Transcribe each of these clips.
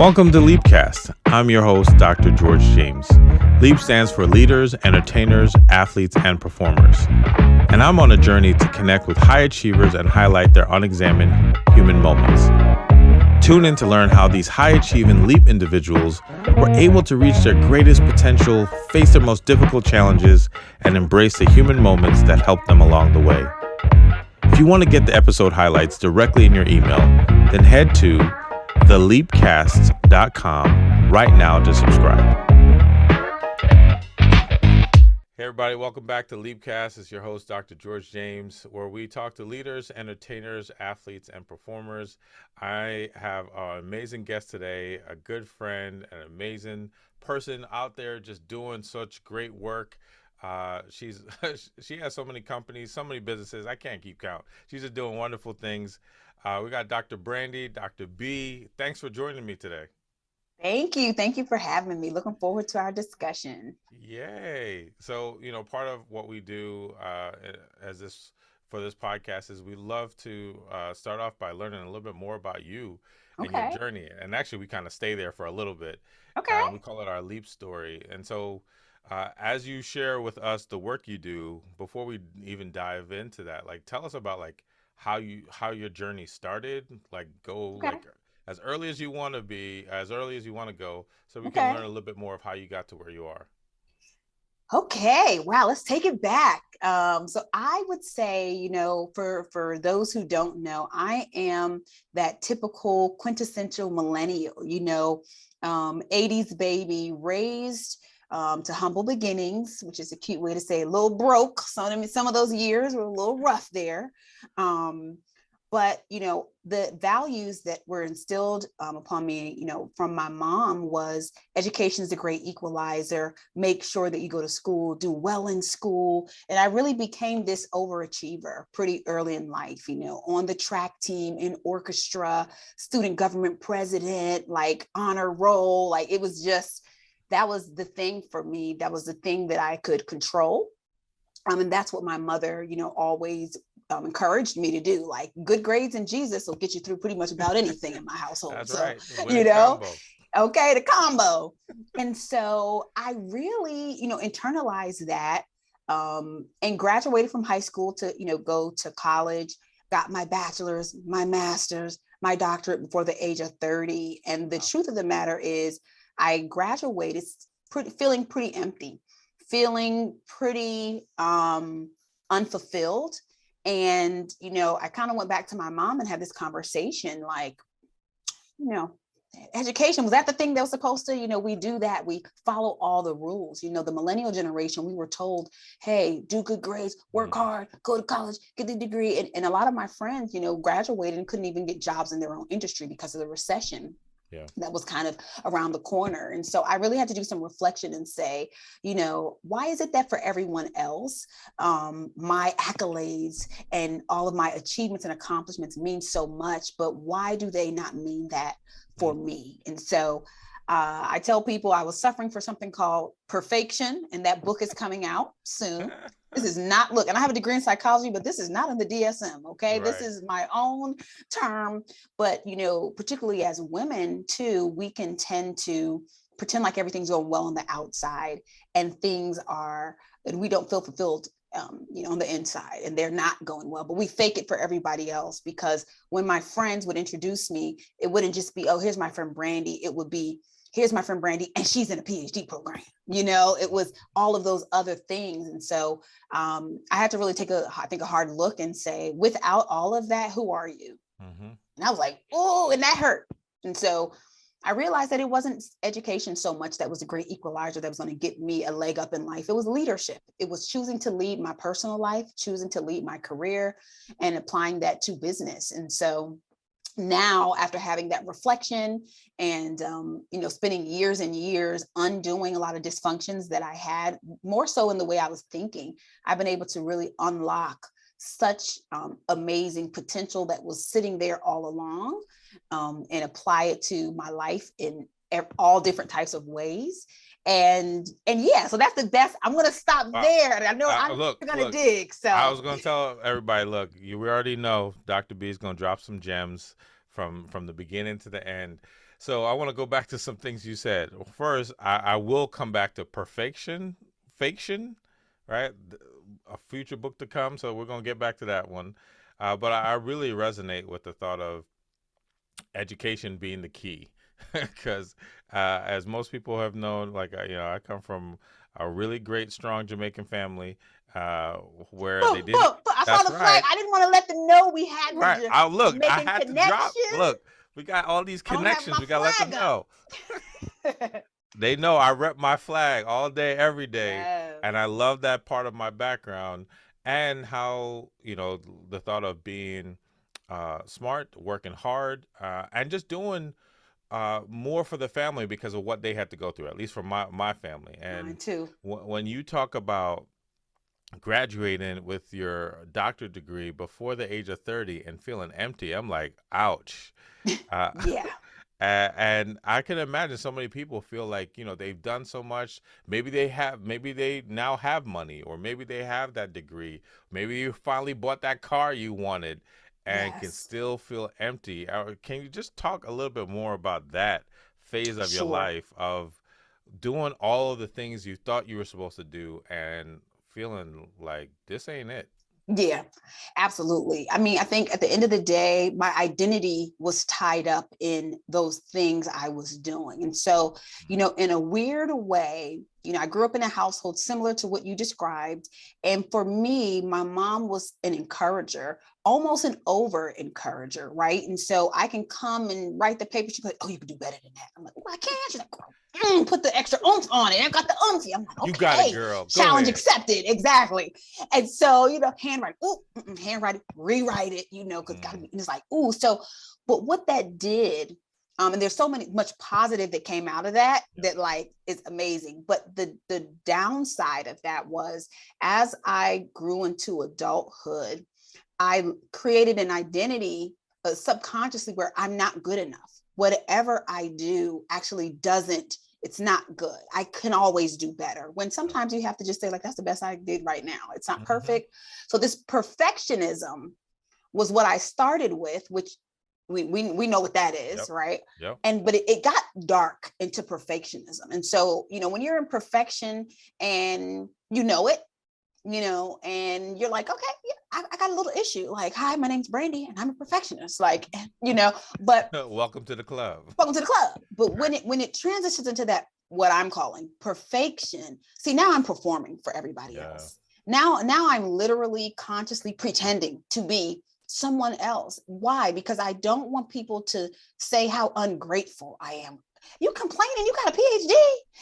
Welcome to Leapcast. I'm your host, Dr. George James. Leap stands for leaders, entertainers, athletes, and performers. And I'm on a journey to connect with high achievers and highlight their unexamined human moments. Tune in to learn how these high-achieving Leap individuals were able to reach their greatest potential, face their most difficult challenges, and embrace the human moments that helped them along the way. If you want to get the episode highlights directly in your email, then head to theleapcast.com right now to subscribe. Hey everybody, welcome back to Leapcast. It's your host, Dr. George James, where we talk to leaders, entertainers, athletes, and performers. I have an amazing guest today, a good friend, an amazing person out there just doing such great work. She has so many companies, so many businesses, I can't keep count. She's just doing wonderful things. We got Dr. Brandi, Dr. B. Thanks for joining me today. Thank you. Thank you for having me. Looking forward to our discussion. Yay. So, part of what we do for this podcast is we love to start off by learning a little bit more about you and your journey. And actually, we kind of stay there for a little bit. Okay. We call it our Leap story. And so as you share with us the work you do, before we even dive into that, tell us about how your journey started, as early as you want to be, as early as you want to go, so we can learn a little bit more of how you got to where you are. Okay. Wow. Let's take it back. So I would say, for those who don't know, I am that typical quintessential millennial, 80s baby raised to humble beginnings, which is a cute way to say a little broke. Some of those years were a little rough there. But, the values that were instilled upon me, from my mom was education is a great equalizer. Make sure that you go to school, do well in school. And I really became this overachiever pretty early in life, on the track team, in orchestra, student government president, honor roll. That was the thing for me. That was the thing that I could control. And that's what my mother, always encouraged me to do. Good grades in Jesus will get you through pretty much about anything in my household. That's so, right. Combo. Okay, the combo. And so I really, internalized that and graduated from high school to, go to college, got my bachelor's, my master's, my doctorate before the age of 30. And the truth of the matter is I graduated feeling pretty empty, feeling pretty unfulfilled. And, I kind of went back to my mom and had this conversation, education, was that the thing that was supposed to, we do that, we follow all the rules. The millennial generation, we were told, hey, do good grades, work hard, go to college, get the degree. And a lot of my friends, graduated and couldn't even get jobs in their own industry because of the recession. Yeah. That was kind of around the corner. And so I really had to do some reflection and say, why is it that for everyone else, my accolades and all of my achievements and accomplishments mean so much, but why do they not mean that for me? And so I tell people I was suffering for something called perfection, and that book is coming out soon. This is not, and I have a degree in psychology, but this is not in the DSM, okay? Right. This is my own term, but, particularly as women too, we can tend to pretend like everything's going well on the outside and we don't feel fulfilled, on the inside, and they're not going well, but we fake it for everybody else, because when my friends would introduce me, it wouldn't just be, oh, here's my friend Brandi. It would be, here's my friend Brandi, and she's in a PhD program. It was all of those other things. And so I had to really take a hard look and say, without all of that, who are you? Mm-hmm. And I was like, oh, and that hurt. And so I realized that it wasn't education so much that was a great equalizer that was going to get me a leg up in life. It was leadership. It was choosing to lead my personal life, choosing to lead my career, and applying that to business. And so now, after having that reflection and, spending years and years undoing a lot of dysfunctions that I had, more so in the way I was thinking, I've been able to really unlock such amazing potential that was sitting there all along, and apply it to my life in all different types of ways. And yeah, so that's the best. I'm going to stop there. I know I'm going to dig. So I was going to tell everybody, look, we already know Dr. B is going to drop some gems from the beginning to the end. So I want to go back to some things you said. First, I will come back to faction, right? A future book to come. So we're going to get back to that one. But I really resonate with the thought of education being the key. Because as most people have known, like, I come from a really great, strong Jamaican family uh, where they didn't. I saw That's the flag. right. I didn't want to let them know we had the Right. Look, I Jamaican had to drop. connection. Look, we got all these I don't have connections. my We got to let them flag know. up. They know I rep my flag all day, every day. Yes. And I love that part of my background and how, the thought of being smart, working hard, and just doing more for the family because of what they had to go through, at least for my family. Mine And too. when you talk about graduating with your doctorate degree before the age of 30 and feeling empty, I'm like, ouch. Uh, Yeah. and I can imagine so many people feel like, they've done so much. Maybe they now have money, or maybe they have that degree. Maybe you finally bought that car you wanted and can Yes. still feel empty. Can you just talk a little bit more about that phase of your Sure. life of doing all of the things you thought you were supposed to do and feeling like this ain't it? Yeah, absolutely. I mean, I think at the end of the day, my identity was tied up in those things I was doing. And so, in a weird way, I grew up in a household similar to what you described. And for me, my mom was an encourager, almost an over encourager, right? And so I can come and write the paper. She's like, "Oh, you can do better than that." I'm like, "Well, I can't." She's like, "Put the extra oomph on it. I got the oomph." I'm like, You got it, "Okay, girl. Go challenge ahead. accepted." Exactly. And so, handwrite, handwrite it, rewrite it, because gotta Mm, be, and it's like, ooh. So, but what that did, and there's so much positive that came out of that, yeah. that like is amazing. But the downside of that was, as I grew into adulthood, I created an identity subconsciously where I'm not good enough. Whatever I do actually doesn't, it's not good. I can always do better. When sometimes you have to just say, like, that's the best I did right now. It's not Mm-hmm. perfect. So this perfectionism was what I started with, which we know what that is, Yep. right? Yep. But it got dark into perfectionism. And so, when you're in perfection and it, and you're like, okay, yeah, I got a little issue. Like, hi, my name's Brandi, and I'm a perfectionist. Like, but Welcome to the club. welcome to the club. But Right. when it transitions into that, what I'm calling perfection, see, now I'm performing for everybody Yeah. else. Now I'm literally consciously pretending to be someone else. Why? Because I don't want people to say how ungrateful I am. You complaining you got a PhD.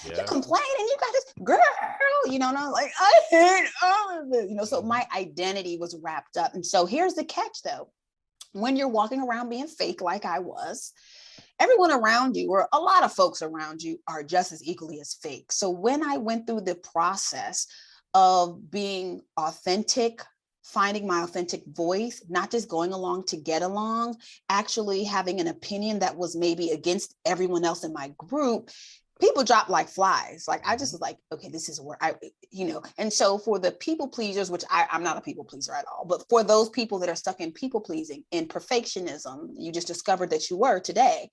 You Yeah. complaining you got this girl, and I'm like, I hate all of it. So Mm-hmm. my identity was wrapped up. And so here's the catch though. When you're walking around being fake like I was, everyone around you, or a lot of folks around you, are just as equally as fake. So when I went through the process of being authentic, finding my authentic voice, not just going along to get along, actually having an opinion that was maybe against everyone else in my group, people dropped like flies. Like, I just Mm-hmm. was like, okay, this is where and so for the people pleasers, which I'm not a people pleaser at all, but for those people that are stuck in people pleasing and perfectionism, you just discovered that you were today,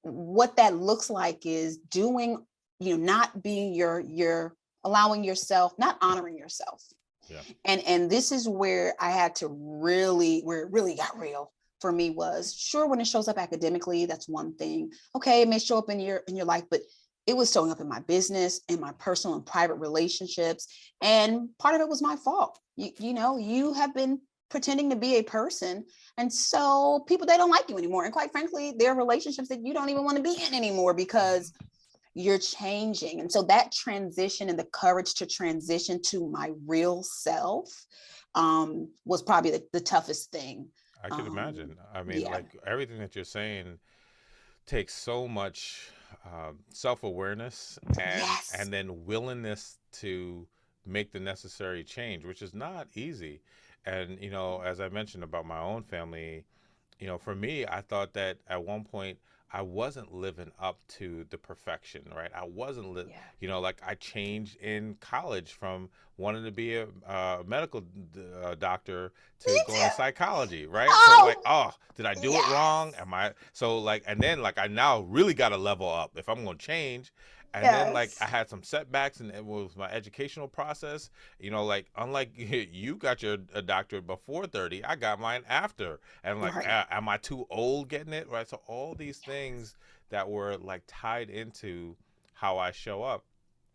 what that looks like is doing, not being your allowing yourself, not honoring yourself. Yeah. And this is where I had to really, where it really got real for me was, sure, when it shows up academically, that's one thing. Okay, it may show up in your life, but it was showing up in my business, in my personal and private relationships. And part of it was my fault. You have been pretending to be a person. And so people, they don't like you anymore. And quite frankly, there are relationships that you don't even want to be in anymore because Mm-hmm. you're changing. And so that transition and the courage to transition to my real self was probably the toughest thing. I could imagine. I mean, Yeah. like everything that you're saying takes so much self-awareness Yes. and then willingness to make the necessary change, which is not easy. And as I mentioned about my own family, for me, I thought that at one point I wasn't living up to the perfection, right? I wasn't, Yeah. like I changed in college from wanting to be a medical doctor Me to going to too. psychology, right? So like, Oh, oh, did I do it wrong? yes. Am I so like? And then like I now really got to level up if I'm going to change. And then like I Yes. had some setbacks and it was my educational process. Like unlike you got your a doctorate before 30, I got mine after. And like, Right. am I too old getting it? Right. So all these things that were like tied into how I show up.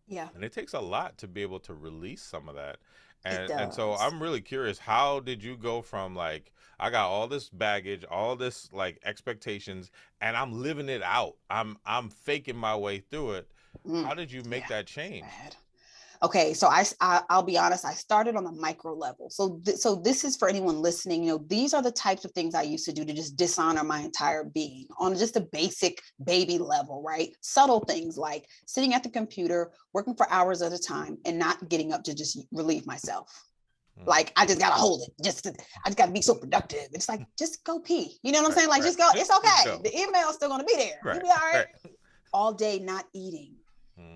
Yeah, And it takes a lot to be able to release some of that. it And so does. I'm really curious, how did you go from like I got all this baggage, all this like expectations, and I'm living it out. I'm faking my way through it. How did you make Yeah, that it's change? bad. Okay, so I'll be honest. I started on the micro level. So this is for anyone listening. These are the types of things I used to do to just dishonor my entire being on just a basic baby level, right? Subtle things like sitting at the computer, working for hours at a time, and not getting up to just relieve myself. Mm. Like I just gotta hold it. I just gotta be so productive. It's like just go pee. You know what I'm Right, saying? Like right. just go. It's Just okay. go. The email's still gonna be there. You'll Right, be all right. right. All day not eating.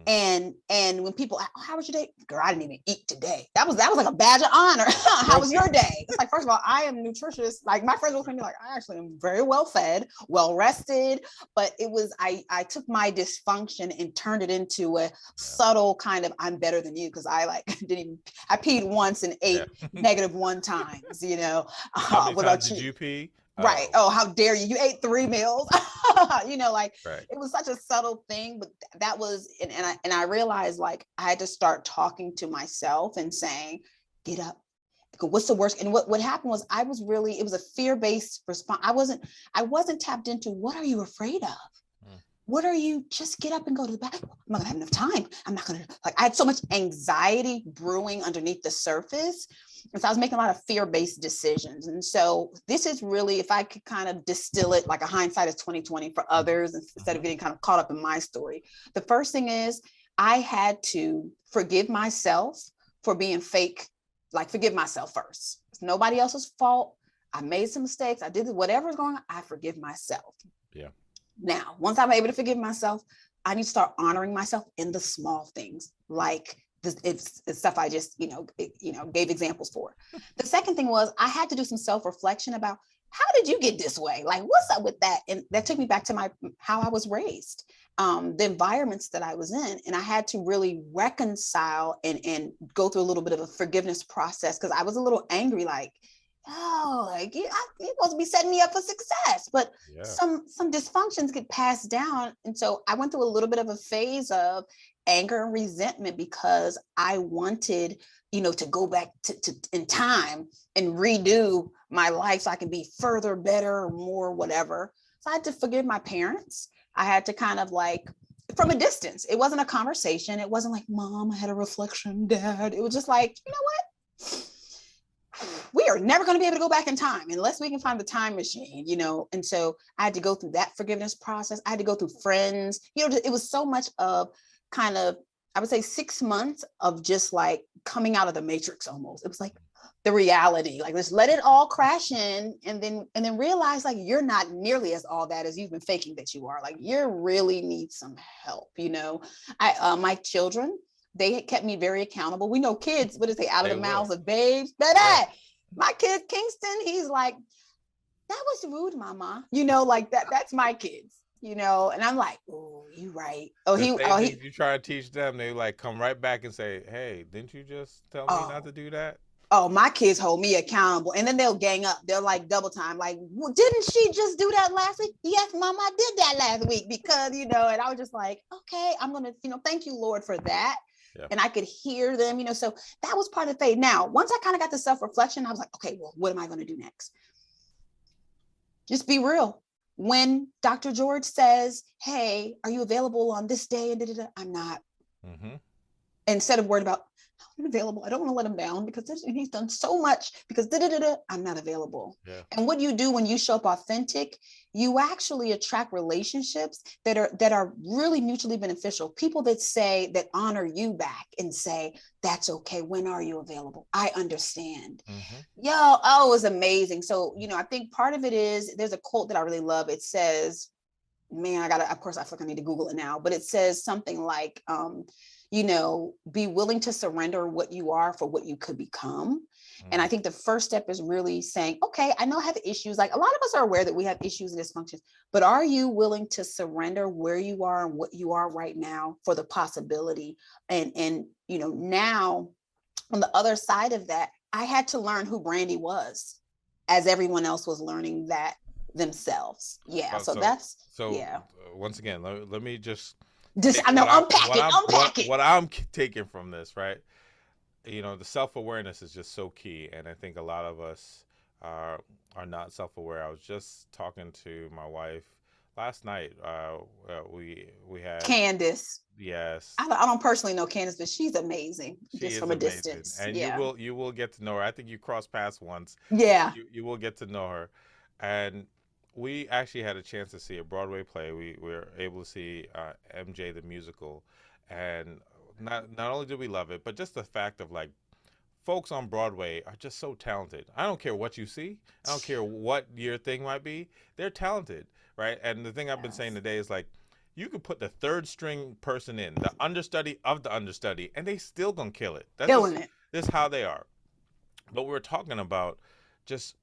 Mm. And when people, oh, how was your day? Girl, I didn't even eat today. That was like a badge of honor. How was Trophy. your day? It's like, first of all, I am nutritious. Like my friends will be like, I actually am very well fed, well rested. But it was I took my dysfunction and turned it into a subtle kind of I'm better than you, because I like didn't even I peed once and Yeah. ate negative one times. How many What times about did you? you pee? Right. Oh, Oh, how dare you? You ate 3 meals. Like right. it was such a subtle thing, but that was, and I realized like I had to start talking to myself and saying, get up. Because what's the worst? And what happened was it was a fear-based response. I wasn't tapped into what are you afraid of? Mm. What are you, just get up and go to the bathroom. I'm not gonna have enough time. I'm not gonna, like, I had so much anxiety brewing underneath the surface. And so I was making a lot of fear-based decisions. And so this is really, if I could kind of distill it like a hindsight is 2020 for others, instead of Mm-hmm. getting kind of caught up in my story. The first thing is I had to forgive myself for being fake, like forgive myself first. It's nobody else's fault. I made some mistakes. I did whatever's going on. I forgive myself. Yeah. Now, once I'm able to forgive myself, I need to start honoring myself in the small things, like it's stuff I just, gave examples for. The second thing was I had to do some self-reflection about how did you get this way? Like, what's up with that? And that took me back to how I was raised, the environments that I was in. And I had to really reconcile and go through a little bit of a forgiveness process, because I was a little angry, like, oh, like you're supposed to be setting me up for success. But Yeah. some dysfunctions get passed down. And so I went through a little bit of a phase of anger and resentment, because I wanted, to go back to in time and redo my life so I can be further, better, more, whatever. So I had to forgive my parents. I had to kind of like, from a distance. It wasn't a conversation. It wasn't like, Mom, I had a reflection, Dad. It was just like, you know what? We are never going to be able to go back in time unless we can find the time machine, And so I had to go through that forgiveness process. I had to go through friends, it was so much of kind of, I would say 6 months of just like coming out of the matrix almost. It was like the reality, like let's let it all crash in, and then realize like you're not nearly as all that as you've been faking that you are. Like you really need some help. My children, they kept me very accountable. We know kids, what is they out of They the will. mouths of babes, baby. Yeah. My kid Kingston, he's like, that was rude, mama. Like that's my kids. And I'm like, oh, you right. Oh, The he, same oh, he, things you try to teach them, they like come right back and say, "Hey, didn't you just tell me not oh, to do that?" oh, my kids hold me accountable, and then they'll gang up. They're like double time. Like, well, didn't she just do that last week? Yes, Mama, I did that last week because. And I was just like, okay, I'm gonna, thank you, Lord, for that. Yeah. And I could hear them, So that was part of the faith. Now, once I kind of got the self-reflection, I was like, okay, well, what am I going to do next? Just be real. When Dr. George says, hey, are you available on this day? And I'm not. Mm-hmm. Instead of worried about, I'm available, I don't want to let him down because he's done so much, because I'm not available. Yeah. And what you do when you show up authentic, you actually attract relationships that are really mutually beneficial. People that honor you back and say, that's okay. When are you available? I understand. Mm-hmm. It was amazing. So, I think part of it is, there's a quote that I really love. It says, man, of course, I feel like I need to Google it now, but it says something like, be willing to surrender what you are for what you could become. And I think the first step is really saying, okay, I know I have issues. Like a lot of us are aware that we have issues and dysfunctions, but are you willing to surrender where you are and what you are right now for the possibility? And now on the other side of that, I had to learn who Brandi was as everyone else was learning that themselves. Yeah. So that's, yeah. Once again, let me just I know, unpack it. What I'm taking from this, right? The self-awareness is just so key, and I think a lot of us are not self-aware. I was just talking to my wife last night. We had Candace. Yes, I don't personally know Candace, but she's amazing. She is from a amazing. distance. And yeah. you will get to know her. I think you crossed paths once. Yeah. You will get to know her, and we actually had a chance to see a Broadway play. We were able to see MJ the musical, and not only did we love it, but just the fact of like folks on Broadway are just so talented. I don't care what you see. I don't care what your thing might be. They're talented, right? And the thing I've been saying today is like, you could put the third string person in, the understudy of the understudy, and they still gonna kill it. That's how they are. But we're talking about just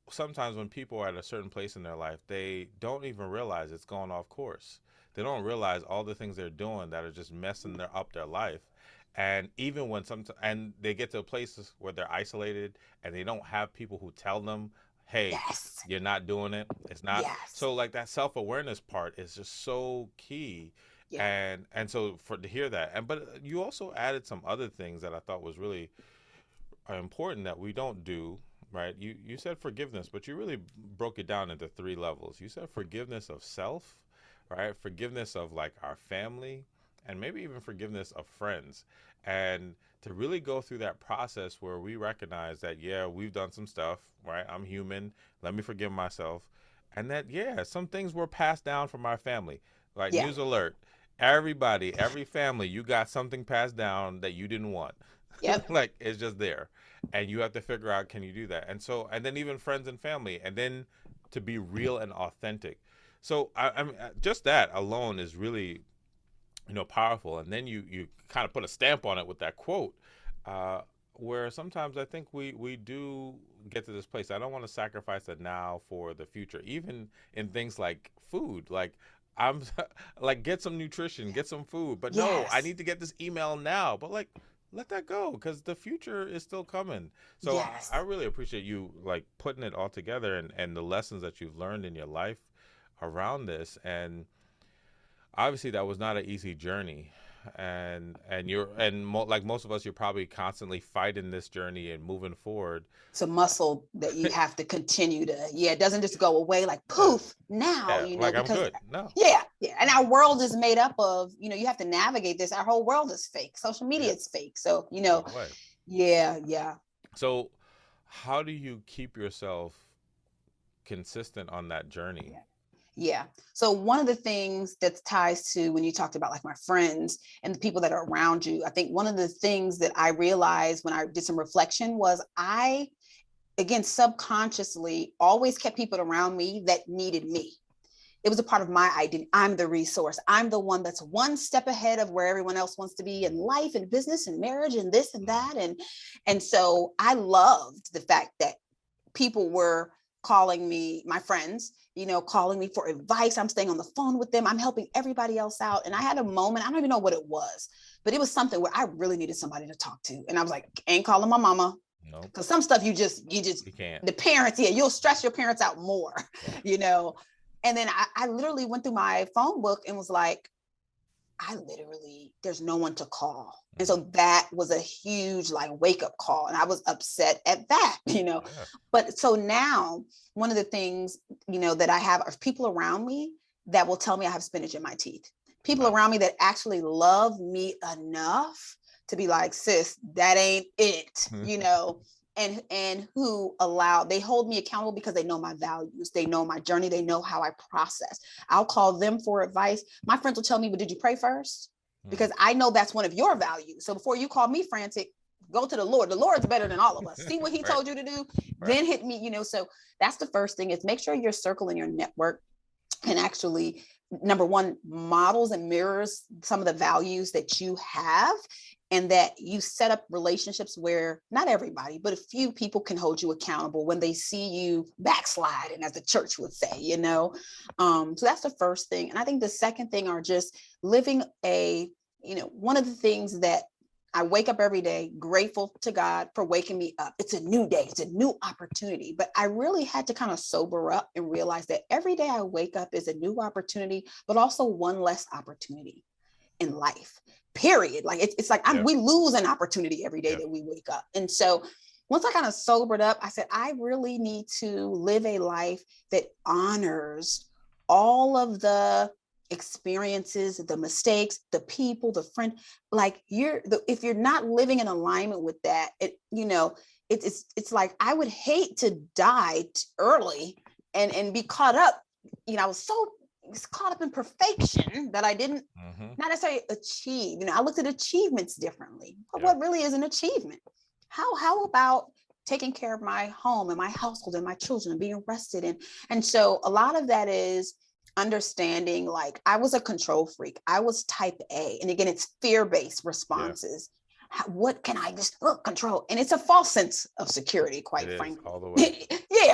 sometimes when people are at a certain place in their life, they don't even realize it's gone off course. They don't realize all the things they're doing that are just messing up their life. And even when and they get to places where they're isolated and they don't have people who tell them, hey, you're not doing it. It's not. So like that self-awareness part is just so key. And so to hear that, but you also added some other things that I thought was really important that we don't do, right? You said forgiveness, but you really broke it down into 3 levels. You said forgiveness of self, right? Forgiveness of like our family, and maybe even forgiveness of friends. And to really go through that process where we recognize that, yeah, we've done some stuff, right? I'm human. Let me forgive myself. And that, yeah, some things were passed down from our family. Like, news alert. Everybody, every family, you got something passed down that you didn't want. Yep. Like, it's just there. And you have to figure out, can you do that? And then even friends and family. And then to be real and authentic. So, I mean, just that alone is really powerful. And then you kind of put a stamp on it with that quote, where sometimes I think we do get to this place. I don't want to sacrifice it now for the future, even in things like food. Like I'm like, get some nutrition, get some food, but no, I need to get this email now. But like, let that go, because the future is still coming. So I really appreciate you like putting it all together, and the lessons that you've learned in your life around this. And obviously that was not an easy journey, and like most of us, you're probably constantly fighting this journey and moving forward. It's a muscle that you have to continue to, it doesn't just go away like poof now, like because I'm good. No. And our world is made up of, you have to navigate this. Our whole world is fake. Social media is fake. So, So how do you keep yourself consistent on that journey? So one of the things that ties to when you talked about like my friends and the people that are around you, I think one of the things that I realized when I did some reflection was I, again, subconsciously always kept people around me that needed me. It was a part of my identity. I'm the resource. I'm the one that's one step ahead of where everyone else wants to be in life and business and marriage and this and that. And so I loved the fact that people were calling me, my friends, calling me for advice. I'm staying on the phone with them. I'm helping everybody else out. And I had a moment, I don't even know what it was, but it was something where I really needed somebody to talk to. And I was like, ain't calling my mama. No. Because some stuff you can't. The parents, you'll stress your parents out more, And then I literally went through my phone book and was like, there's no one to call. And so that was a huge like wake up call. And I was upset at that, But so now one of the things, that I have are people around me that will tell me I have spinach in my teeth. People around me that actually love me enough to be like, sis, that ain't it, and who they hold me accountable because they know my values. They know my journey. They know how I process. I'll call them for advice. My friends will tell me, but did you pray first? Because I know that's one of your values. So before you call me frantic, go to the Lord. The Lord's better than all of us. See what he told you to do, then hit me, So that's the first thing, is make sure your circle and your network can actually, number one, models and mirrors some of the values that you have, and that you set up relationships where not everybody, but a few people can hold you accountable when they see you backsliding, as the church would say, So that's the first thing. And I think the second thing are just living one of the things that I wake up every day grateful to God for waking me up. It's a new day. It's a new opportunity. But I really had to kind of sober up and realize that every day I wake up is a new opportunity, but also one less opportunity in life, period. Like it's like we lose an opportunity every day that we wake up. And so once I kind of sobered up, I said, I really need to live a life that honors all of the experiences, the mistakes, the people, the friend. Like if you're not living in alignment with that, it's like I would hate to die early and be caught up. I was so caught up in perfection that I didn't not necessarily achieve. I looked at achievements differently. But what really is an achievement? How about taking care of my home and my household and my children and being rested in? And so a lot of that is understanding, like, I was a control freak. I was type A. And again, it's fear-based responses. What can I just control? And it's a false sense of security, quite frankly. All the way.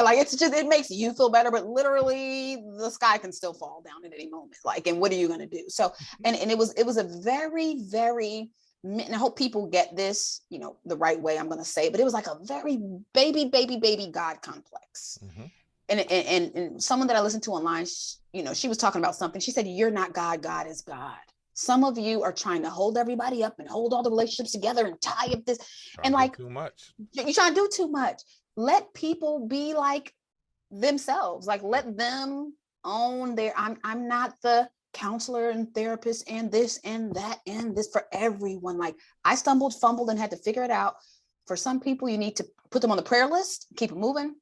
Like it makes you feel better, but literally the sky can still fall down at any moment. Like, and what are you going to do? So, and it was a very, very, and I hope people get this, the right way I'm going to say, but it was like a very baby God complex. And someone that I listened to online, she was talking about something. She said, you're not God, God is God. Some of you are trying to hold everybody up and hold all the relationships together and tie up this. And like, too much. You're trying to do too much. Let people be like themselves. Like, let them own I'm not the counselor and therapist and this and that and this for everyone. Like, I stumbled, fumbled, and had to figure it out. For some people, you need to put them on the prayer list, keep it moving.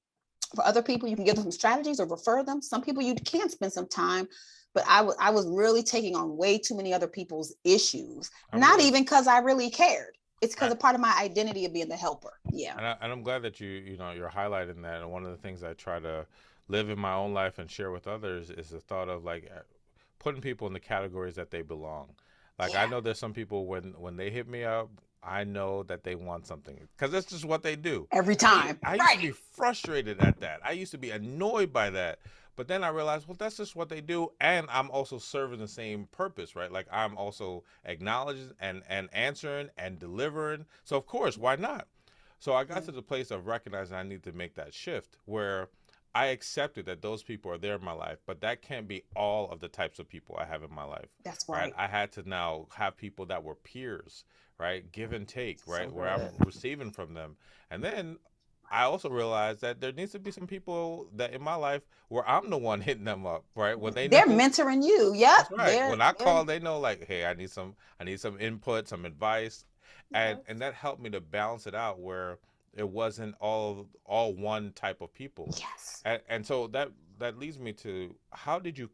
For other people, you can give them some strategies or refer them. Some people you can spend some time, but I was really taking on way too many other people's issues. Even because I really cared. It's because of part of my identity of being the helper. Yeah. And I'm glad that you're highlighting that. And one of the things I try to live in my own life and share with others is the thought of like putting people in the categories that they belong. Like, I know there's some people when they hit me up, I know that they want something because that's just what they do every time. I used to be frustrated at that. I used to be annoyed by that. But then I realized, well, that's just what they do. And I'm also serving the same purpose, right? Like, I'm also acknowledging and answering and delivering. So, of course, why not? So I got to the place of recognizing I need to make that shift where I accepted that those people are there in my life, but that can't be all of the types of people I have in my life. That's right. I had to now have people that were peers, right? Give and take, right? Where I'm receiving from them. And then I also realized that there needs to be some people that in my life where I'm the one hitting them up, right? When they're mentoring you. Yep. That's right. When I call, they know, like, hey, I need some input, some advice. And that helped me to balance it out where it wasn't all one type of people. Yes. And so that leads me to, how did you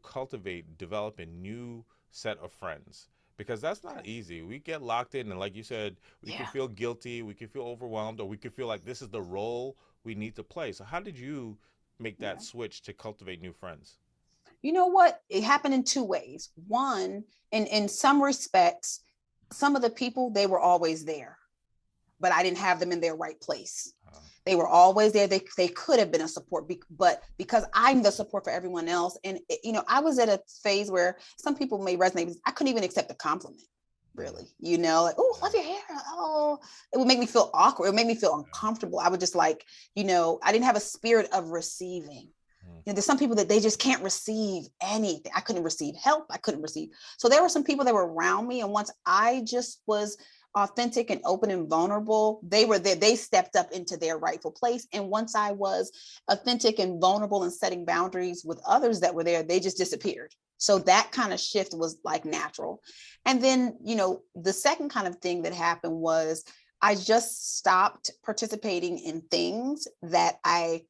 develop a new set of friends? Because that's not easy. We get locked in, and like you said, we can feel guilty, we can feel overwhelmed, or we can feel like this is the role we need to play. So how did you make that switch to cultivate new friends? You know what? It happened in two ways. One, in some respects, some of the people, they were always there, but I didn't have them in their right place. They were always there. They could have been a support, but because I'm the support for everyone else. And, I was at a phase where some people may resonate with, I couldn't even accept a compliment, really, like, oh, love your hair. Oh, it would make me feel awkward. It would make me feel uncomfortable. I would just like, I didn't have a spirit of receiving. There's some people that they just can't receive anything. I couldn't receive help. I couldn't receive. So there were some people that were around me. And once I just was authentic and open and vulnerable, they were there. They stepped up into their rightful place. And once I was authentic and vulnerable and setting boundaries with others that were there, they just disappeared. So that kind of shift was like natural. And then, the second kind of thing that happened was I just stopped participating in things that I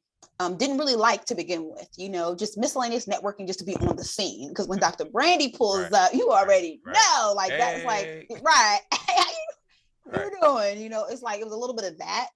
didn't really like to begin with, just miscellaneous networking just to be on the scene. Because when Dr. Brandi pulls up, you already know, like, that's like, right. How you doing? It's like, it was a little bit of that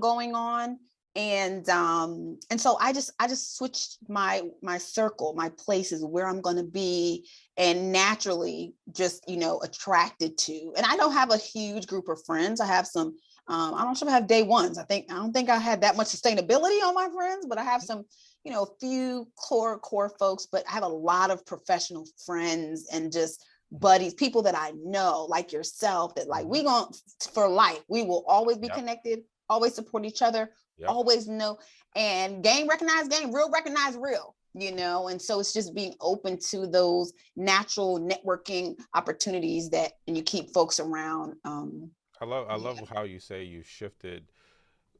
going on. And so I just switched my circle, my places where I'm going to be, and naturally just, attracted to. And I don't have a huge group of friends. I have some, I don't sure I have day ones. I don't think I had that much sustainability on my friends, but I have some, a few core folks, but I have a lot of professional friends and just buddies, people that I know, like yourself, that like we going for life. We will always be connected, always support each other, always know, and game recognize game, real recognize real, and so it's just being open to those natural networking opportunities and you keep folks around. I love how you say you shifted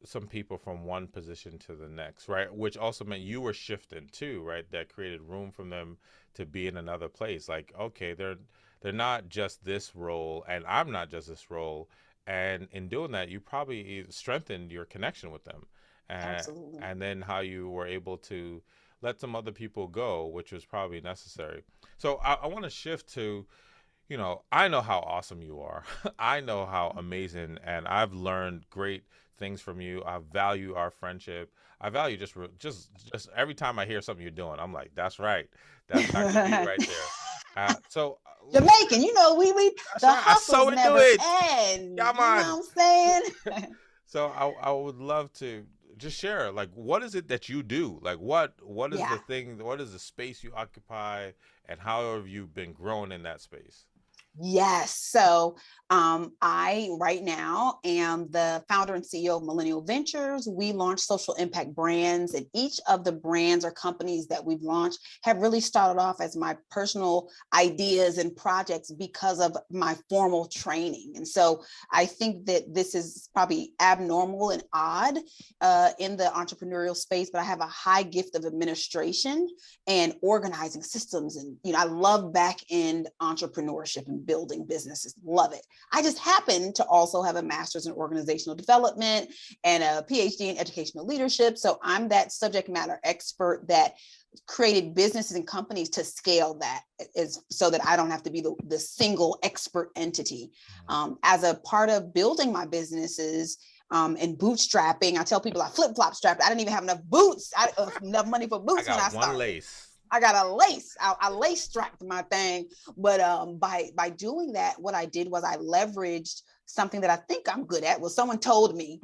some people from one position to the next, right? Which also meant you were shifting too, right? That created room for them to be in another place. Like, okay, they're not just this role, and I'm not just this role. And in doing that, you probably strengthened your connection with them. Absolutely. And then how you were able to let some other people go, which was probably necessary. So I want to shift to, I know how awesome you are. I know how amazing, and I've learned great things from you. I value our friendship. I value just every time I hear something you're doing, I'm like, that's right. That's Dr. G right there. So Jamaican, we the right. hustles never end. Yeah, you know what I'm saying? So I would love to just share, like, what is it that you do? Like, what is the thing? What is the space you occupy, and how have you been growing in that space? Yes. So I right now am the founder and CEO of Millennial Ventures. We launch social impact brands, and each of the brands or companies that we've launched have really started off as my personal ideas and projects because of my formal training. And so I think that this is probably abnormal and odd in the entrepreneurial space, but I have a high gift of administration and organizing systems. And, I love back end entrepreneurship and building businesses. Love it. I just happen to also have a master's in organizational development and a PhD in educational leadership. So I'm that subject matter expert that created businesses and companies to scale that, is so that I don't have to be the single expert entity. As a part of building my businesses, and bootstrapping, I tell people I flip-flop strapped. I didn't even have enough boots, enough money for boots when I started. One lace. I got a lace. I lace strapped my thing. But by doing that, what I did was I leveraged something that I think I'm good at. Well, someone told me,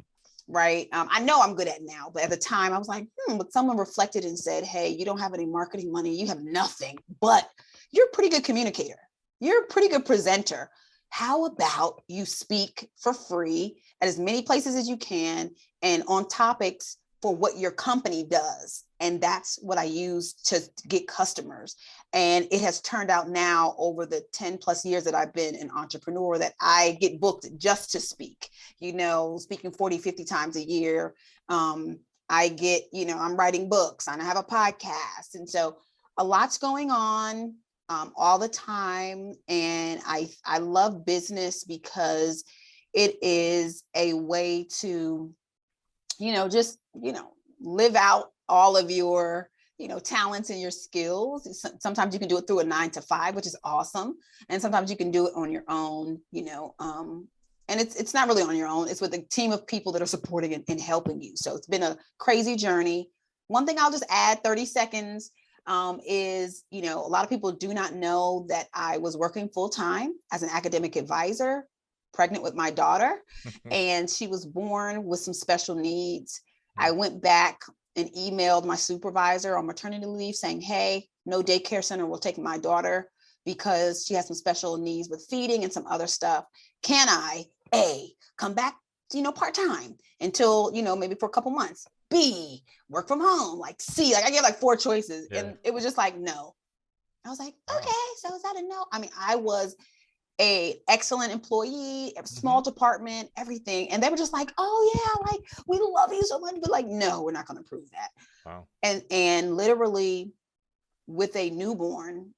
right? I know I'm good at now, but at the time I was like, but someone reflected and said, hey, you don't have any marketing money. You have nothing, but you're a pretty good communicator. You're a pretty good presenter. How about you speak for free at as many places as you can and on topics for what your company does? And that's what I use to get customers. And it has turned out now over the 10 plus years that I've been an entrepreneur that I get booked just to speak, speaking 40, 50 times a year. I get, I'm writing books and I have a podcast. And so a lot's going on all the time. And I love business because it is a way to, live out all of your, talents and your skills. Sometimes you can do it through a 9 to 5, which is awesome. And sometimes you can do it on your own, and it's not really on your own. It's with a team of people that are supporting and helping you. So it's been a crazy journey. One thing I'll just add 30 seconds is, a lot of people do not know that I was working full time as an academic advisor, pregnant with my daughter, and she was born with some special needs. I went back and emailed my supervisor on maternity leave saying, hey, no daycare center will take my daughter because she has some special needs with feeding and some other stuff. Can I, A, come back, part-time until, maybe for a couple months, B, work from home, like C, like I get like 4 choices. Yeah. And it was just like, no. I was like, okay, so is that a no? I mean, I was an excellent employee, a small department, everything. And they were just like, oh yeah, like we love you so much, but like, no, we're not going to prove that. Wow. And literally with a newborn,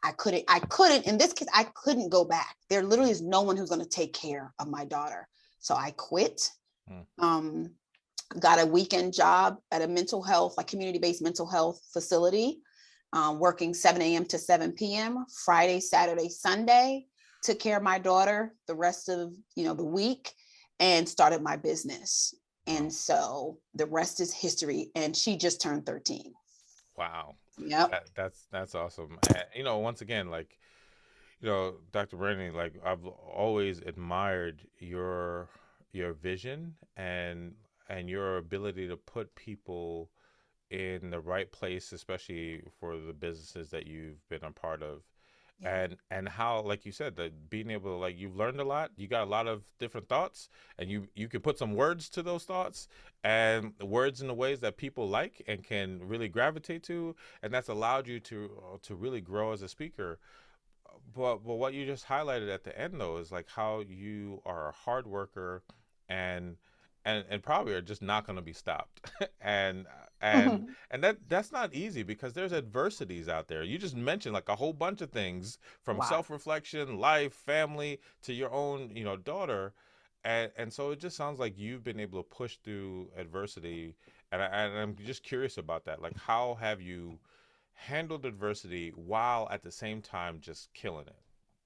I couldn't, in this case, I couldn't go back. There literally is no one who's going to take care of my daughter. So I quit, got a weekend job at a mental health, like community-based mental health facility, working 7 a.m. to 7 p.m., Friday, Saturday, Sunday, took care of my daughter the rest of, the week and started my business. And so the rest is history. And she just turned 13. Wow. Yep. That's awesome. And, once again, like, Dr. Brandi, like I've always admired your vision and your ability to put people in the right place, especially for the businesses that you've been a part of. Yeah. And how, like you said, that being able to, like, you've learned a lot, you got a lot of different thoughts, and you can put some words to those thoughts, and words in the ways that people like and can really gravitate to, and that's allowed you to really grow as a speaker. But what you just highlighted at the end, though, is like how you are a hard worker, and and probably are just not going to be stopped. and and that's not easy, because there's adversities out there. You just mentioned like a whole bunch of things, from Wow. self-reflection, life, family, to your own, daughter. And so it just sounds like you've been able to push through adversity. And I'm just curious about that. Like, how have you handled adversity while at the same time just killing it?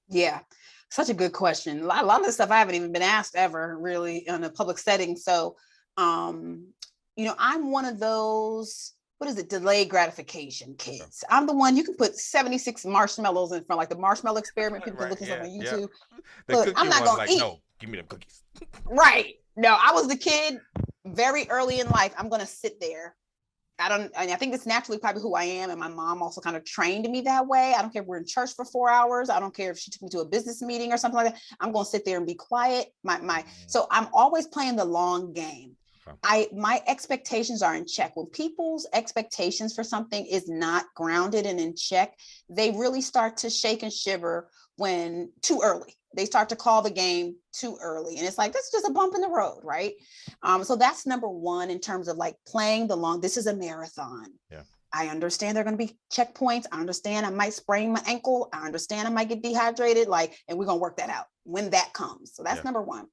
Yeah, such a good question. A lot of this stuff I haven't even been asked ever really in a public setting. So, um, I'm one of those, what is it, delayed gratification kids. I'm the one, you can put 76 marshmallows in front, like the marshmallow experiment. People can Right, look this up yeah, on yeah. YouTube. The Look, cookie I'm not one, going to like, eat. no, give me them cookies. Right. No, I was the kid very early in life. I'm going to sit there. I think it's naturally probably who I am. And my mom also kind of trained me that way. I don't care if we're in church for 4 hours. I don't care if she took me to a business meeting or something like that. I'm going to sit there and be quiet. So I'm always playing the long game. My expectations are in check. When people's expectations for something is not grounded and in check, they really start to shake and shiver when too early. They start to call the game too early. And it's like, this is just a bump in the road, right? So that's number one in terms of like playing the long, this is a marathon. Yeah. I understand there are going to be checkpoints. I understand I might sprain my ankle. I understand I might get dehydrated, and we're going to work that out when that comes. So that's number one.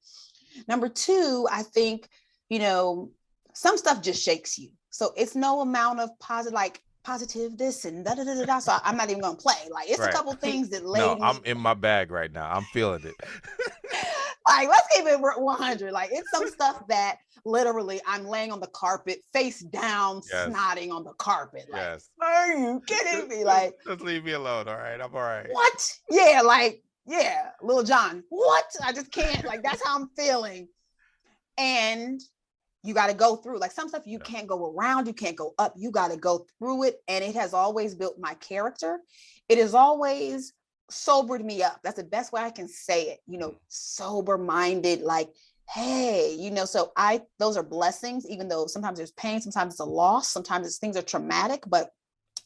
Number two, I think, some stuff just shakes you. So it's no amount of positive this and da da da da. So I'm not even gonna play. Like, it's a couple things that laid No, me. I'm in my bag right now. I'm feeling it. Like, let's keep it 100. Like, it's some stuff that literally I'm laying on the carpet, face down, snotting on the carpet. Like, are you kidding me? Like, just leave me alone. All right, I'm all right. What? Yeah, Lil Jon. What? I just can't. Like, that's how I'm feeling. And you got to go through, like, some stuff you can't go around, you can't go up, you got to go through it. And it has always built my character. It has always sobered me up. That's the best way I can say it, sober minded, like, hey, so those are blessings, even though sometimes there's pain, sometimes it's a loss, sometimes things are traumatic, but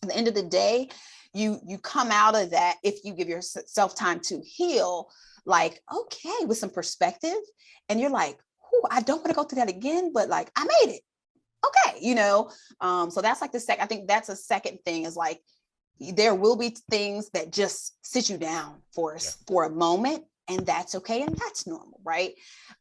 at the end of the day, you come out of that, if you give yourself time to heal, like, okay, with some perspective, and you're like, I don't want to go through that again, but like, I made it. Okay. So that's like I think that's a second thing, is like, there will be things that just sit you down for a moment, and that's okay. And that's normal. Right.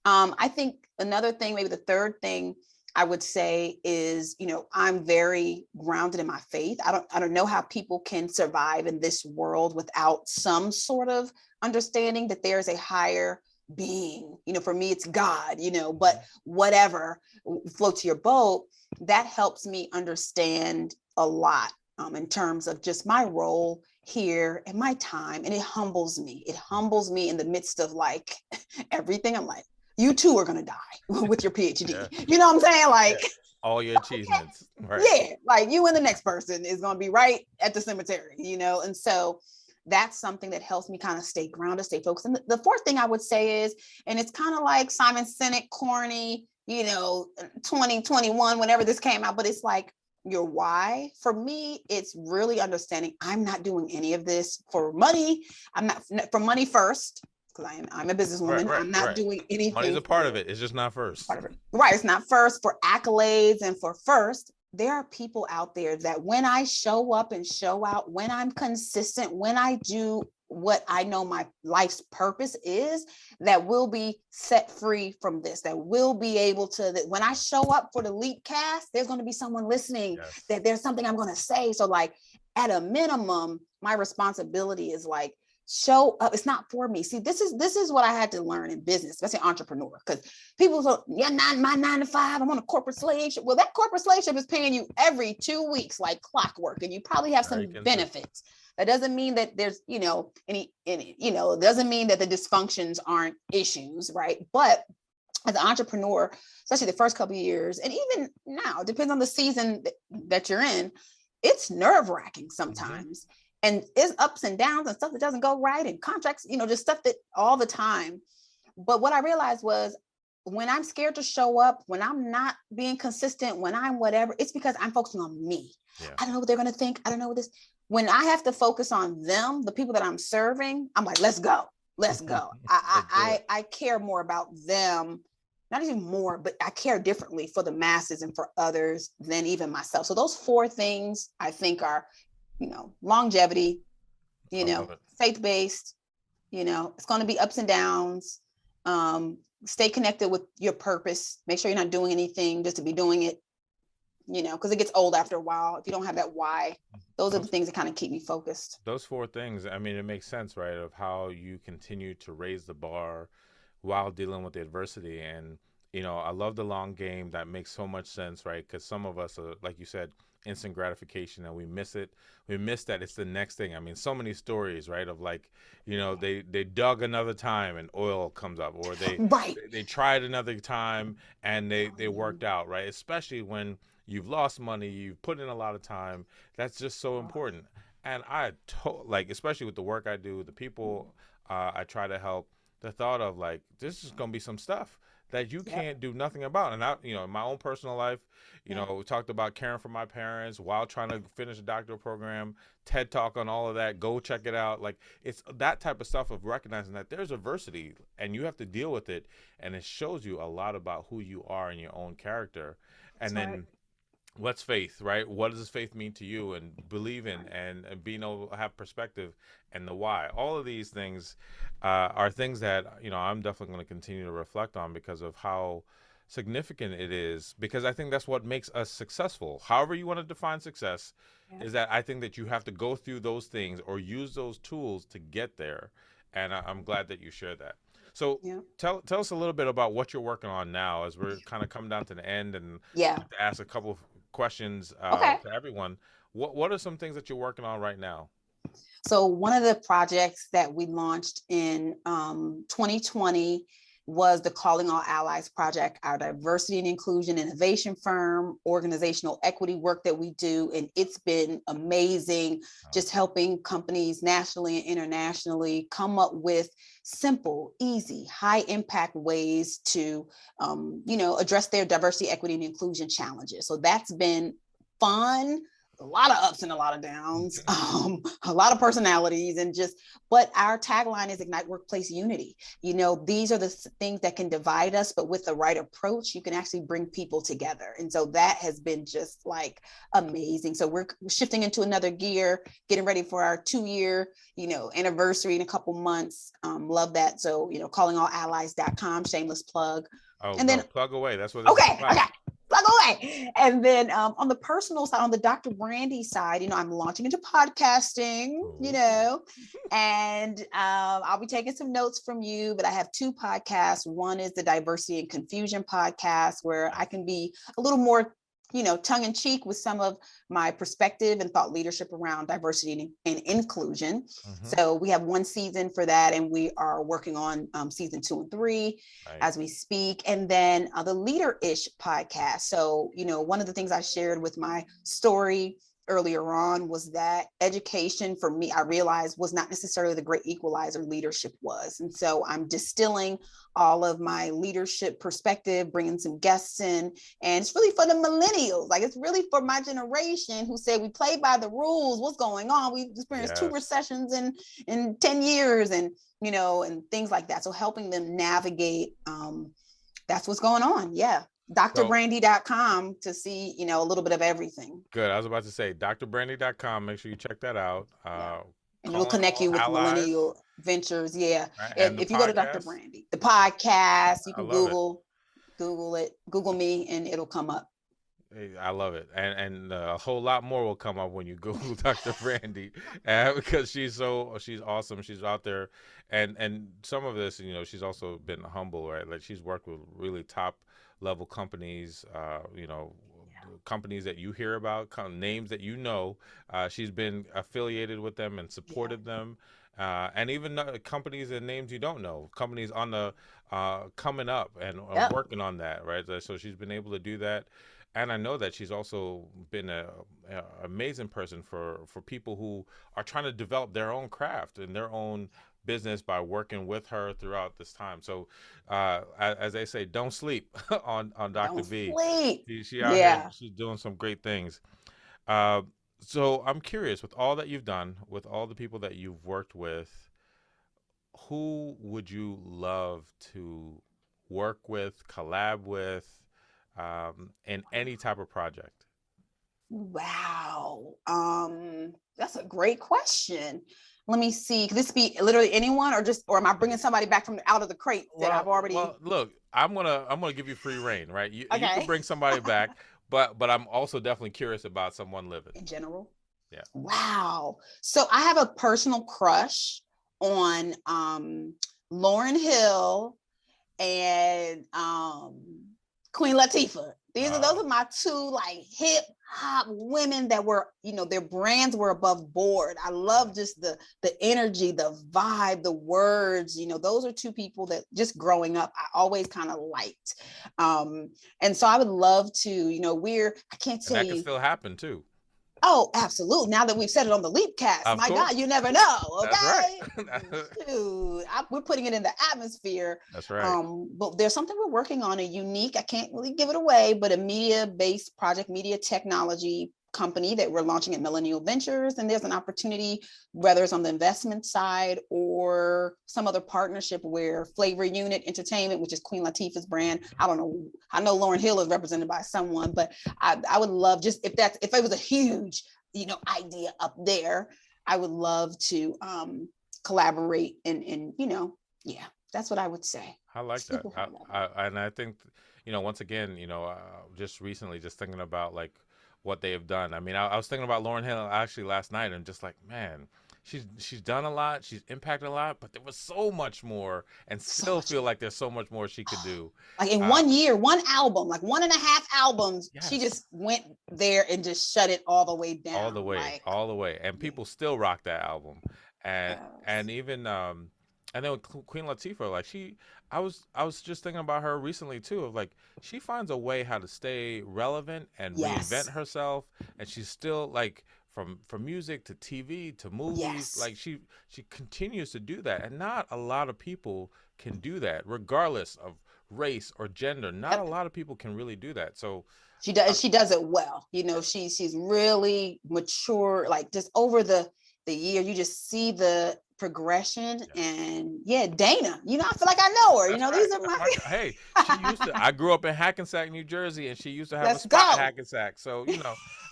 I think another thing, maybe the third thing I would say is, I'm very grounded in my faith. I don't know how people can survive in this world without some sort of understanding that there's a higher being. For me, it's God, but whatever floats your boat, that helps me understand a lot in terms of just my role here and my time. And it humbles me. It humbles me in the midst of like everything. I'm like, you too are going to die with your PhD. You know what I'm saying? Like, all your achievements. Okay. Right. Yeah. Like, you and the next person is going to be right at the cemetery, and so that's something that helps me kind of stay grounded, stay focused. And the fourth thing I would say is, and it's kind of like Simon Sinek, corny, 2021, whenever this came out, but it's like your why. For me, it's really understanding I'm not doing any of this for money. I'm not for money first, because I'm a businesswoman. Right, I'm not doing anything. Money's a part of it. It's just not first. Right. It's not first for accolades and for first. There are people out there that when I show up and show out, when I'm consistent, when I do what I know my life's purpose is, that will be set free from this, that will be able to, that when I show up for the Leap cast, there's going to be someone listening, that there's something I'm going to say. So like, at a minimum, my responsibility is like show up. It's not for me. See, this is what I had to learn in business, especially entrepreneur, because people say, yeah, my 9 to 5, I'm on a corporate slave ship. Well, that corporate slave ship is paying you every 2 weeks like clockwork, and you probably have some benefits. That doesn't mean that there's, any, it doesn't mean that the dysfunctions aren't issues, right? But as an entrepreneur, especially the first couple of years, and even now, it depends on the season that you're in, it's nerve-wracking sometimes. Mm-hmm. And it's ups and downs and stuff that doesn't go right, and contracts, just stuff that all the time. But what I realized was, when I'm scared to show up, when I'm not being consistent, when I'm whatever, it's because I'm focusing on me. Yeah. I don't know what they're going to think. I don't know what this. When I have to focus on them, the people that I'm serving, I'm like, let's go. I care more about them, not even more, but I care differently for the masses and for others than even myself. So those 4 things I think are, longevity, faith-based, it's going to be ups and downs. Stay connected with your purpose. Make sure you're not doing anything just to be doing it, because it gets old after a while. If you don't have that why, those are the things that kind of keep me focused. Those 4 things, I mean, it makes sense, right? Of how you continue to raise the bar while dealing with the adversity. And, I love the long game. That makes so much sense, right? Because some of us are, like you said, instant gratification, and we miss it. We miss that it's the next thing. I mean, so many stories, right? Of like, they dug another time and oil comes up, or they tried another time and they worked out, right? Especially when you've lost money, you've put in a lot of time. That's just so important. And especially with the work I do, the people I try to help, the thought of like, this is going to be some stuff that you can't do nothing about. And I, in my own personal life, we talked about caring for my parents while trying to finish a doctoral program, TED Talk on all of that. Go check it out. Like, it's that type of stuff of recognizing that there's adversity and you have to deal with it. And it shows you a lot about who you are and your own character. And then what's faith, right? What does this faith mean to you, and believe in, and being able to have perspective, and the why. All of these things are things that, I'm definitely going to continue to reflect on because of how significant it is, because I think that's what makes us successful. However you want to define success, is that I think that you have to go through those things or use those tools to get there. And I'm glad that you share that. So tell us a little bit about what you're working on now, as we're kind of coming down to the end, and to ask a couple of questions to everyone. What are some things that you're working on right now? So one of the projects that we launched in 2020 was the Calling All Allies project, our diversity and inclusion innovation firm, organizational equity work that we do. And it's been amazing, just helping companies nationally and internationally come up with simple, easy, high impact ways to, address their diversity, equity, and inclusion challenges. So that's been fun. A lot of ups and a lot of downs, a lot of personalities, but our tagline is Ignite Workplace Unity. These are the things that can divide us, but with the right approach, you can actually bring people together. And so that has been just like amazing. So we're shifting into another gear, getting ready for our 2-year, anniversary in a couple months. Love that. So, callingallallies.com, shameless plug. Oh, and then plug away. That's what this is about. Okay. Plug away. And then on the personal side, on the Dr. Brandi side, I'm launching into podcasting, and I'll be taking some notes from you, but I have 2 podcasts. One is the Diversity and Confusion podcast, where I can be a little more tongue in cheek with some of my perspective and thought leadership around diversity and inclusion. Mm-hmm. So we have 1 season for that, and we are working on season 2 and 3 as we speak. And then the Leader-ish podcast. So, one of the things I shared with my story earlier on was that education for me, I realized, was not necessarily the great equalizer leadership was. And so I'm distilling all of my leadership perspective, bringing some guests in, and it's really for the millennials. Like, it's really for my generation who said we play by the rules. What's going on? We've experienced 2 recessions in 10 years, and and things like that. So helping them navigate, that's what's going on. Yeah. drbrandi.com to see, a little bit of everything. Good. I was about to say drbrandi.com. Make sure you check that out. And it'll connect you with millennial ventures. Yeah. Right. And if you go to Dr. Brandi, the podcast, you can Google me, and it'll come up. I love it, and a whole lot more will come up when you Google Dr. Brandi, because she's awesome. She's out there, and some of this, she's also been humble, right? Like she's worked with really top level companies, companies that you hear about, names that she's been affiliated with them and Yeah. supported them, and even companies and names you don't know, companies on the coming up and Yep. working on that, right? So she's been able to do that, and I know that she's also been a amazing person for people who are trying to develop their own craft and their own business by working with her throughout this time. So, as they say, don't sleep on Dr. Don't B. sleep. She out here, Yeah. she's doing some great things. Uh, so I'm curious, with all that you've done, with all the people that you've worked with, who would you love to work with, collab with, in any type of project? Wow. That's a great question. Let me see. Could this be literally anyone, or am I bringing somebody back from out of the crate that I've already? Well, look, I'm gonna give you free reign, right? You can Okay. bring somebody back, but I'm also definitely curious about someone living. In general. Yeah. Wow. So I have a personal crush on Lauryn Hill and Queen Latifah. Those are Oh, my two like hip hop women that were, their brands were above board. I love just the energy, the vibe, the words. Those are two people that just growing up I always kind of liked. And so I would love to, I can't and tell that can you. still happen too. Oh, absolutely. Now that we've said it on the Leapcast, Of my God, course. you never know. That's right. Okay. Dude, we're putting it in the atmosphere. That's right. But there's something we're working on, a unique, I can't really give it away, but a media-based project, media technology company that we're launching at Millennial Ventures. And there's an opportunity, whether it's on the investment side or some other partnership where Flavor Unit Entertainment, which is Queen Latifah's brand. I don't know. I know Lauryn Hill is represented by someone, but I would love, just if it was a huge, idea up there, I would love to collaborate and yeah, that's what I would say. I like that. Super high level. And I think, once again, just recently, just thinking about like what they have done. I mean, I was thinking about Lauren Hill actually last night, and just like, man, she's done a lot, she's impacted a lot, but there was so much more, and So still much feel more. like there's so much more she could do. Like in Uh, 1 year, one album, like 1.5 albums, she yes, just went there and just shut it all the way all the down. way, Like, all the way, and yeah. people still rock that album, and Yes. even and then with Queen Latifah, like I was just thinking about her recently too, of like she finds a way how to stay relevant and reinvent Yes. herself, and she's still like from music to TV to movies, Yes. like she continues to do that, and not a lot of people can do that, regardless of race or gender. Not a Yep. lot of people can really do that. So. She Uh, does. She does it well. She's really mature. Like just over the year, you just see the progression. yes. And yeah, Dana. I feel like I know her. That's right. These are That's my. my. Hey, she used to. I grew up in Hackensack, New Jersey, and she used to have a Let's spot in go. Hackensack. So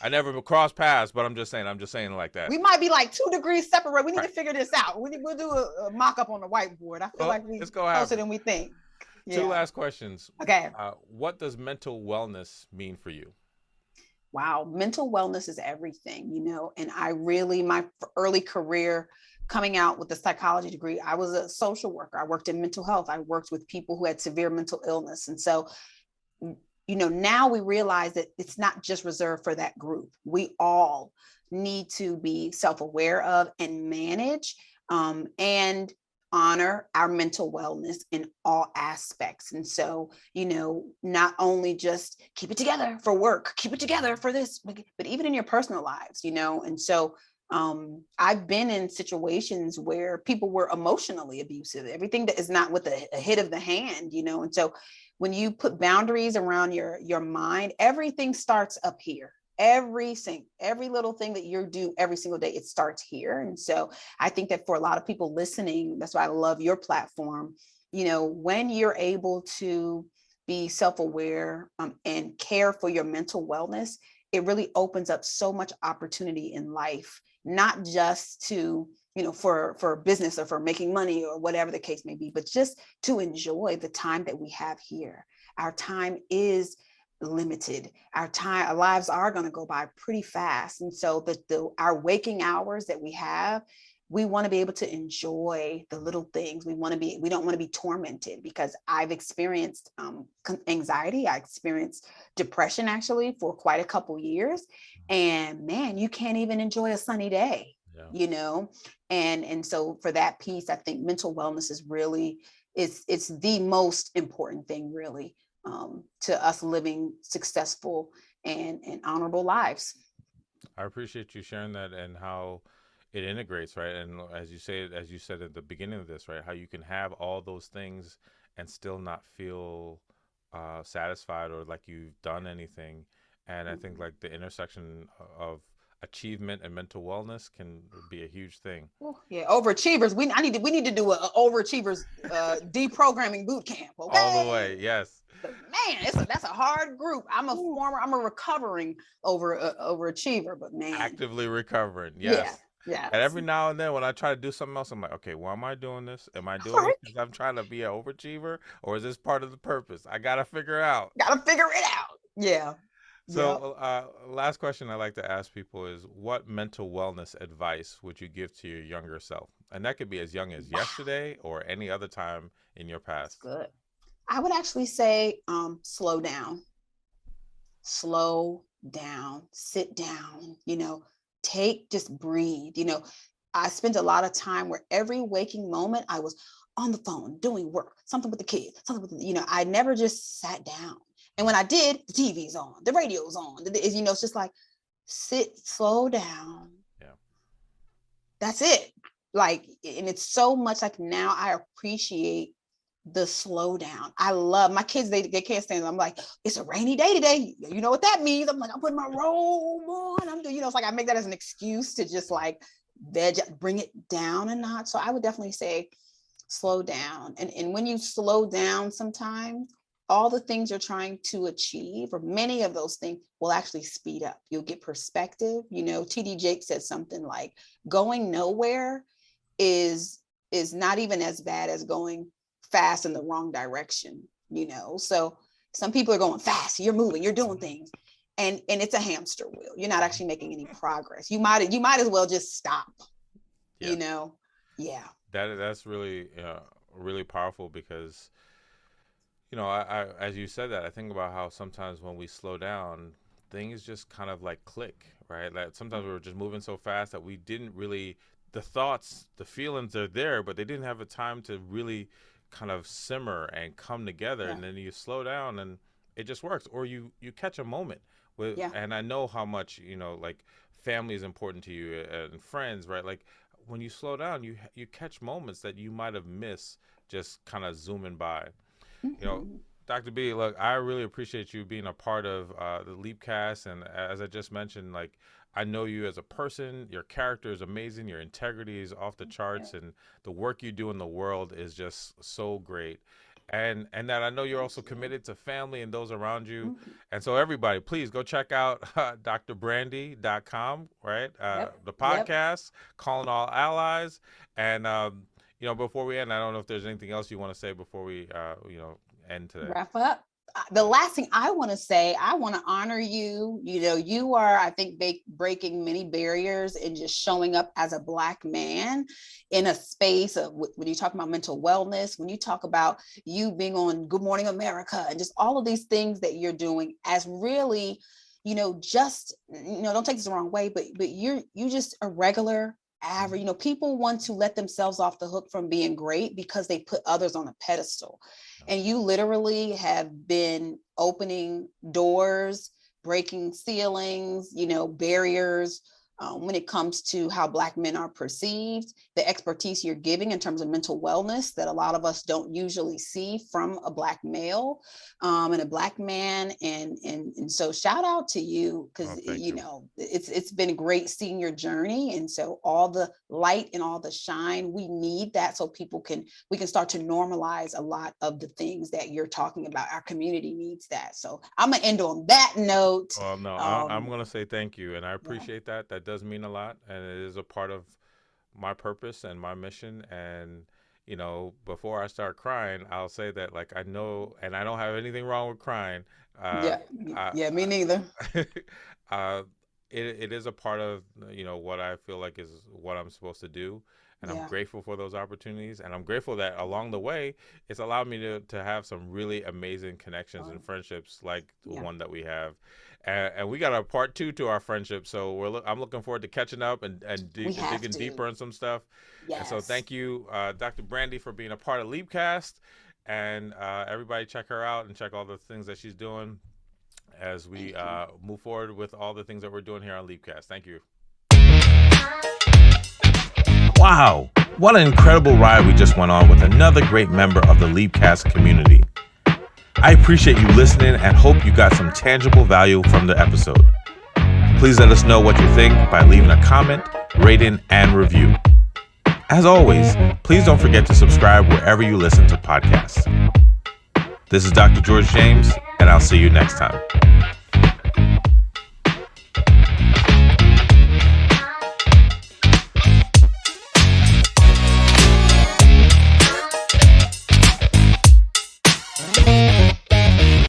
I never crossed paths, but I'm just saying. I'm just saying like that. We might be like 2 degrees separate. We need to Right. figure this out. We'll do a mock up on the whiteboard. I feel Well, like we it's gonna closer happen. than we think. Two Yeah. last questions. Okay. What does mental wellness mean for you? Wow, mental wellness is everything, and I really, my early career coming out with a psychology degree, I was a social worker. I worked in mental health. I worked with people who had severe mental illness. And so, now we realize that it's not just reserved for that group. We all need to be self-aware of and manage and honor our mental wellness in all aspects. And so, not only just keep it together for work, keep it together for this, but even in your personal lives, and so I've been in situations where people were emotionally abusive, everything that is not with a hit of the hand, and so when you put boundaries around your mind, everything starts up here. Every little thing that you do every single day, it starts here. And so I think that for a lot of people listening, that's why I love your platform. When you're able to be self-aware and care for your mental wellness, it really opens up so much opportunity in life, not just to for business or for making money or whatever the case may be, but just to enjoy the time that we have here. Our time is limited. Our lives are going to go by pretty fast. And so our waking hours that we have, we want to be able to enjoy the little things. We don't want to be tormented, because I've experienced anxiety. I experienced depression actually for quite a couple years. And man, you can't even enjoy a sunny day, Yeah. And so for that piece, I think mental wellness is really, it's the most important thing really, to us living successful and honorable lives. I appreciate you sharing that and how it integrates, right? And as you said at the beginning of this, right, how you can have all those things and still not feel satisfied or like you've done anything. And I think like the intersection of achievement and mental wellness can be a huge thing. Yeah, overachievers. We need to do a overachievers deprogramming boot camp. All the way, Okay. yes. Man, that's a hard group. I'm a recovering overachiever, but man, Actively recovering, yeah, yes. And yes. every now and then when I try to do something else, I'm like, okay, why am I doing this? Am I All doing this right, because I'm trying to be an overachiever, or is this part of the purpose? I gotta figure out. gotta figure it out. Yeah, yeah. So, last question I like to ask people is, what mental wellness advice would you give to your younger self? And that could be as young as Wow, yesterday or any other time in your that's past. good. I would actually say, slow down, slow down, sit down. Just breathe. I spent a lot of time where every waking moment I was on the phone doing work, something with the kids, something with I never just sat down. And when I did, the TV's on, the radio's on. It's just like sit, slow down. Yeah. That's it. Like, and it's so much like now I appreciate the slowdown. I love my kids, they can't stand it. I'm like, it's a rainy day today. You know what that means? I'm like, I'm putting my robe on. I'm doing, it's like I make that as an excuse to just like bring it down a notch. So I would definitely say slow down. And when you slow down, sometimes all the things you're trying to achieve, or many of those things, will actually speed up. You'll get perspective. TD Jake said something like, going nowhere is not even as bad as going fast in the wrong direction. So some people are going fast, you're moving, you're doing things, and it's a hamster wheel. You're not actually making any progress. You might as well just stop you Yes. know yeah. That's really really powerful because I as you said that, I think about how sometimes when we slow down, things just kind of like click, right? Like sometimes we were just moving so fast that we didn't really, the thoughts, the feelings are there, but they didn't have a time to really kind of simmer and come together. Yeah, And then you slow down and it just works. Or you catch a moment with, yeah. and I know how much like family is important to you and friends, right? Like when you slow down, you catch moments that you might have missed just kind of zooming by. you know, Mm-hmm. Dr. B, look, I really appreciate you being a part of the Leapcast. And as I just mentioned, like, I know you as a person. Your character is amazing. Your integrity is off the Yeah. charts, and the work you do in the world is just so great. And that I know you're Thank also you. committed to family and those around you. Mm-hmm. And so everybody, please go check out drbrandi.com, right? Yep, The yep. podcast, Calling All Allies. And before we end, I don't know if there's anything else you want to say before we end today. Wrap up. The last thing I want to say, I want to honor you. You are, I think, breaking many barriers and just showing up as a Black man in a space of, when you talk about mental wellness, when you talk about you being on Good Morning America, and just all of these things that you're doing as really, just, don't take this the wrong way, but you just a regular average. People want to let themselves off the hook from being great because they put others on a pedestal, and you literally have been opening doors, breaking ceilings, barriers, when it comes to how Black men are perceived, the expertise you're giving in terms of mental wellness that a lot of us don't usually see from a Black male, and a Black man. And so shout out to you, because Oh, thank you. it's been great seeing your journey. And so all the light and all the shine, we need that, so we can start to normalize a lot of the things that you're talking about. Our community needs that. So I'm gonna end on that note. Well, no, I'm um going to say thank you. And I yeah. appreciate that. That does mean a lot. And it is a part of my purpose and my mission. And, before I start crying, I'll say that like I know, and I don't have anything wrong with crying. Uh, Yeah. I, Yeah, me neither. uh, it is a part of what I feel like is what I'm supposed to do, and I'm Yeah. grateful for those opportunities, and I'm grateful that along the way it's allowed me to have some really amazing connections and friendships like the Yeah. one that we have, and we got a part 2 to our friendship, so I'm looking forward to catching up and We have digging to. deeper in some stuff. And so Yes. thank you, Dr. Brandi, for being a part of Leapcast, and everybody check her out and check all the things that she's doing as we move forward with all the things that we're doing here on Leapcast. Thank you. Wow, what an incredible ride we just went on with another great member of the Leapcast community. I appreciate you listening and hope you got some tangible value from the episode. Please let us know what you think by leaving a comment, rating, and review. As always, please don't forget to subscribe wherever you listen to podcasts. This is Dr. George James, and I'll see you next time.